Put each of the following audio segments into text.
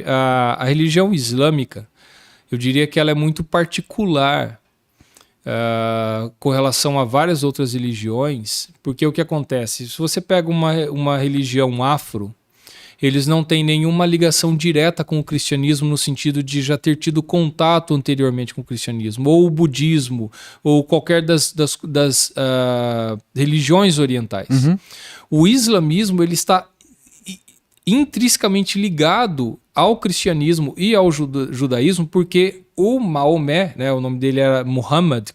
A religião islâmica, eu diria que ela é muito particular com relação a várias outras religiões, porque o que acontece? Se você pega uma religião afro, eles não têm nenhuma ligação direta com o cristianismo no sentido de já ter tido contato anteriormente com o cristianismo, ou o budismo, ou qualquer das religiões orientais. Uhum. O islamismo ele está intrinsecamente ligado ao cristianismo e ao judaísmo, porque o Maomé, né, o nome dele era Muhammad,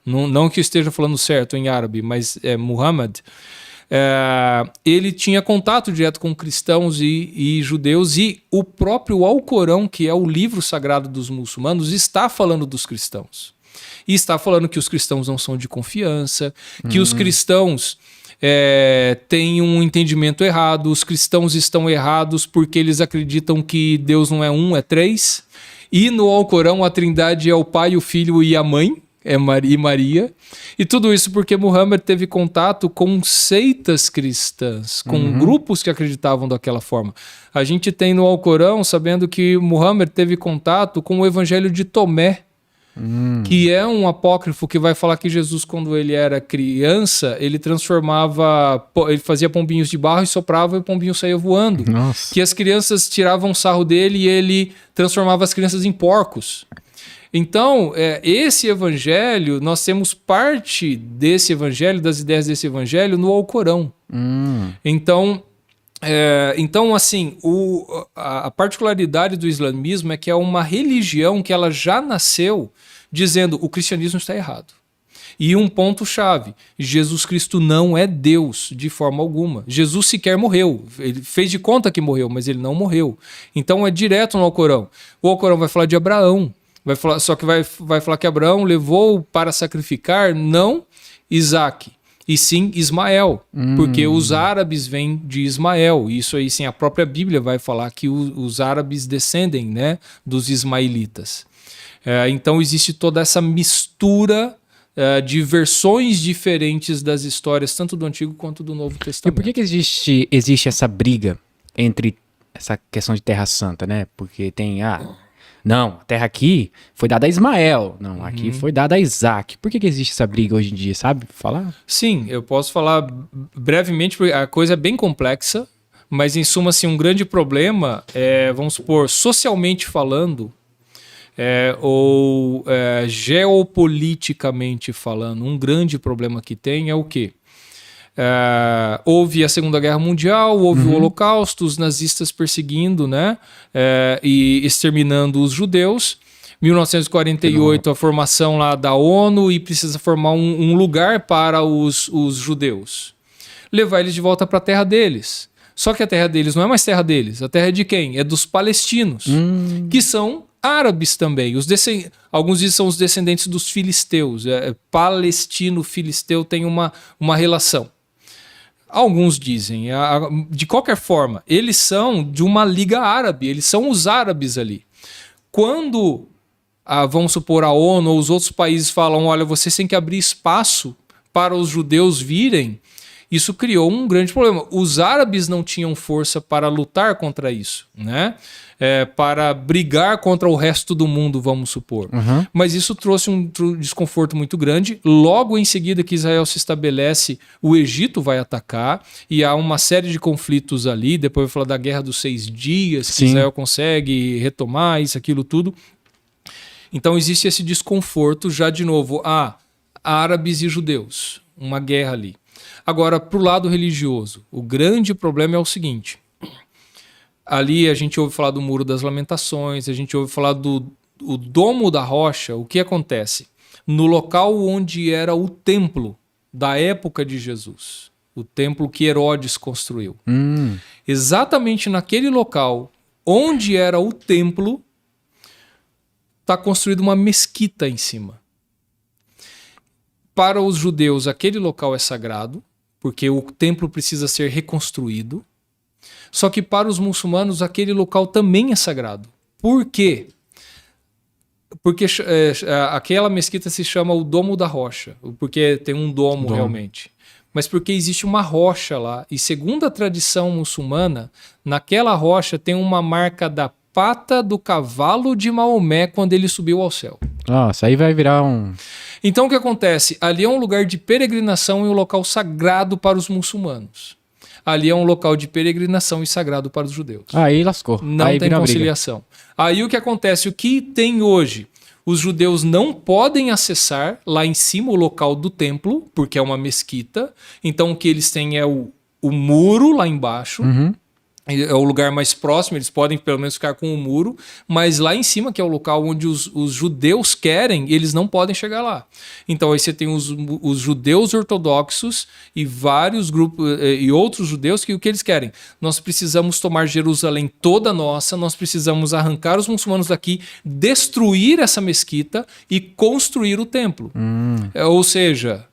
não que eu esteja falando certo em árabe, mas é Muhammad, ele tinha contato direto com cristãos e judeus, e o próprio Alcorão, que é o livro sagrado dos muçulmanos, está falando dos cristãos. E está falando que os cristãos não são de confiança, que os cristãos têm um entendimento errado, os cristãos estão errados porque eles acreditam que Deus não é um, é três. E no Alcorão a trindade é o Pai, o Filho e a Mãe, e Maria. E tudo isso porque Muhammad teve contato com seitas cristãs, com grupos que acreditavam daquela forma. A gente tem no Alcorão, sabendo que Muhammad teve contato com o Evangelho de Tomé, que é um apócrifo que vai falar que Jesus, quando ele era criança, ele fazia pombinhos de barro e soprava e o pombinho saía voando. Nossa. Que as crianças tiravam sarro dele e ele transformava as crianças em porcos. Então, esse evangelho, nós temos parte desse evangelho, das ideias desse evangelho no Alcorão. Então, assim, a particularidade do islamismo é que é uma religião que ela já nasceu dizendo o cristianismo está errado. E um ponto-chave, Jesus Cristo não é Deus de forma alguma. Jesus sequer morreu. Ele fez de conta que morreu, mas ele não morreu. Então é direto no Alcorão. O Alcorão vai falar de Abraão. Só que vai falar que Abraão levou para sacrificar não Isaac, e sim Ismael, porque os árabes vêm de Ismael. Isso aí, sim, a própria Bíblia vai falar que os árabes descendem, né, dos ismaelitas. Então existe toda essa mistura de versões diferentes das histórias, tanto do Antigo quanto do Novo Testamento. E por que existe essa briga entre essa questão de Terra Santa, né? Porque tem... Não, a terra aqui foi dada a Ismael. Não, aqui foi dada a Isaac. Por que existe essa briga hoje em dia, sabe? Falar? Sim, eu posso falar brevemente, porque a coisa é bem complexa, mas em suma, assim, um grande problema vamos supor, socialmente falando, ou geopoliticamente falando, um grande problema que tem é o quê? Houve a Segunda Guerra Mundial, houve o Holocausto, os nazistas perseguindo, né, e exterminando os judeus. 1948, a formação lá da ONU, e precisa formar um lugar para os judeus. Levar eles de volta para a terra deles. Só que a terra deles não é mais terra deles. A terra é de quem? É dos palestinos, que são árabes também. Alguns dizem que são os descendentes dos filisteus. Palestino-filisteu tem uma relação. Alguns dizem. De qualquer forma, eles são de uma liga árabe. Eles são os árabes ali. Quando, vamos supor, a ONU ou os outros países falam, olha, vocês têm que abrir espaço para os judeus virem, isso criou um grande problema. Os árabes não tinham força para lutar contra isso, né? Para brigar contra o resto do mundo, vamos supor. Mas isso trouxe um desconforto muito grande. Logo em seguida que Israel se estabelece, o Egito vai atacar, e há uma série de conflitos ali. Depois vai falar da Guerra dos 6 Dias, que Israel consegue retomar isso, aquilo tudo. Então existe esse desconforto já de novo. Árabes e judeus, uma guerra ali. Agora, para o lado religioso, o grande problema é o seguinte. Ali a gente ouve falar do Muro das Lamentações, a gente ouve falar do Domo da Rocha. O que acontece? No local onde era o templo da época de Jesus, o templo que Herodes construiu. Exatamente naquele local onde era o templo, está construída uma mesquita em cima. Para os judeus, aquele local é sagrado, porque o templo precisa ser reconstruído. Só que para os muçulmanos, aquele local também é sagrado. Por quê? Porque aquela mesquita se chama o Domo da Rocha, porque tem um domo realmente. mas porque existe uma rocha lá. E segundo a tradição muçulmana, naquela rocha tem uma marca da pata do cavalo de Maomé quando ele subiu ao céu. Nossa, aí vai virar um... Então o que acontece? Ali é um lugar de peregrinação e um local sagrado para os muçulmanos. Ali é um local de peregrinação e sagrado para os judeus. Aí lascou. Não aí tem conciliação. Aí o que acontece? O que tem hoje? Os judeus não podem acessar lá em cima o local do templo, porque é uma mesquita. Então o que eles têm é o muro lá embaixo. É o lugar mais próximo, eles podem pelo menos ficar com o muro, mas lá em cima, que é o local onde os judeus querem, eles não podem chegar lá. Então aí você tem os judeus ortodoxos e vários grupos e outros judeus que o que eles querem? Nós precisamos tomar Jerusalém toda nossa, nós precisamos arrancar os muçulmanos daqui, destruir essa mesquita e construir o templo. Ou seja,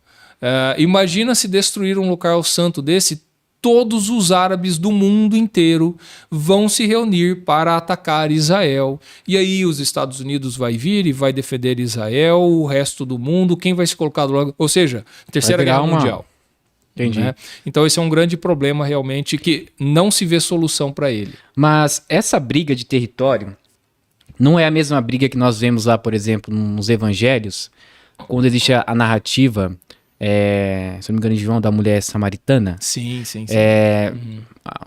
imagina se destruir um local santo desse, todos os árabes do mundo inteiro vão se reunir para atacar Israel. E aí os Estados Unidos vai vir e vai defender Israel, o resto do mundo, quem vai se colocar do lado? Ou seja, Terceira Guerra Mundial. Entendi. Né? Então esse é um grande problema realmente que não se vê solução para ele. Mas essa briga de território não é a mesma briga que nós vemos lá, por exemplo, nos evangelhos, quando existe a narrativa... se não me engano, de João, da mulher samaritana. Sim.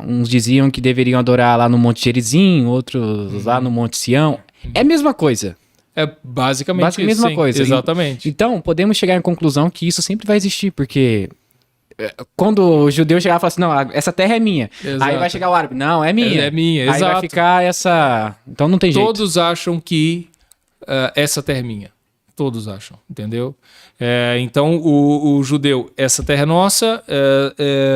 Uns diziam que deveriam adorar lá no Monte Gerizim, outros lá no Monte Sião. É a mesma coisa. É basicamente a mesma sim, coisa. Exatamente. Então, podemos chegar à conclusão que isso sempre vai existir, porque quando o judeu chegar e falar assim, não, essa terra é minha. Exato. Aí vai chegar o árabe, não, é minha. É minha, aí exato. vai ficar essa... Então não tem jeito. Todos acham que essa terra é minha. Todos acham, entendeu? Então, o judeu, essa terra é nossa,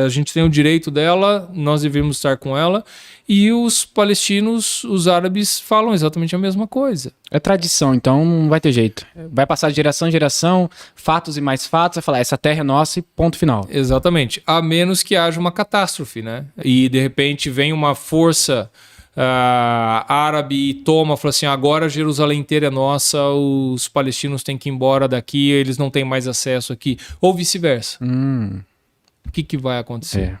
a gente tem o direito dela, nós devemos estar com ela. E os palestinos, os árabes, falam exatamente a mesma coisa. É tradição, então não vai ter jeito. Vai passar de geração em geração, fatos e mais fatos, vai falar, essa terra é nossa e ponto final. Exatamente. A menos que haja uma catástrofe, né? E, de repente, vem uma força... árabe e fala assim, agora Jerusalém inteira é nossa, os palestinos têm que ir embora daqui, eles não têm mais acesso aqui, ou vice-versa. O que vai acontecer?